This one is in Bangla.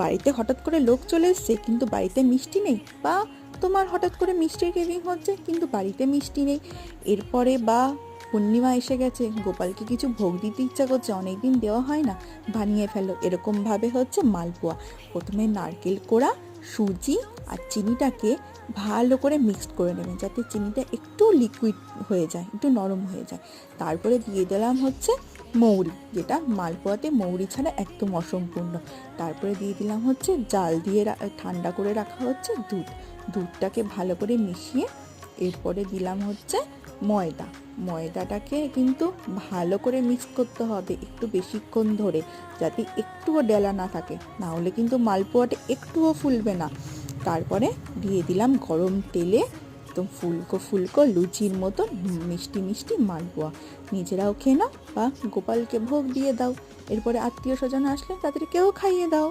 বাড়িতে হঠাৎ করে লোক চলে এসছে কিন্তু বাড়িতে মিষ্টি নেই, বা তোমার হঠাৎ করে মিষ্টির ক্রেভিং হচ্ছে কিন্তু বাড়িতে মিষ্টি নেই, এরপরে বা পূর্ণিমা এসে গেছে, গোপালকে কিছু ভোগ দিতে ইচ্ছা করছে, অনেকদিন দেওয়া হয় না, বানিয়ে ফেলো। এরকমভাবে হচ্ছে মালপোয়া। প্রথমে নারকেল কোড়া, সুজি আর চিনিটাকে ভালো করে মিক্সড করে নেবেন, যাতে চিনিটা একটু লিকুইড হয়ে যায়, একটু নরম হয়ে যায়। তারপরে দিয়ে দিলাম হচ্ছে মৌরি, যেটা মালপোয়াতে মৌরি ছাড়া একদম অসম্পূর্ণ। তারপরে দিয়ে দিলাম হচ্ছে জাল দিয়ে ঠান্ডা করে রাখা হচ্ছে দুধটাকে ভালো করে মিশিয়ে এরপরে দিলাম হচ্ছে ময়দা। ময়দাটাকে কিন্তু ভালো করে মিক্স করতে হবে একটু বেশিক্ষণ ধরে, যাতে একটুও ডেলা না থাকে, না হলে কিন্তু মালপোয়াটা একটুও ফুলবে না। তারপরে দিয়ে দিলাম গরম তেলে একদম ফুলকো ফুলকো লুচির মতো মিষ্টি মিষ্টি মালপোয়া। নিজেরাও খেয়ে নাও বা গোপালকে ভোগ দিয়ে দাও। এরপরে আত্মীয় স্বজন আসলে তাদেরকেও খাইয়ে দাও।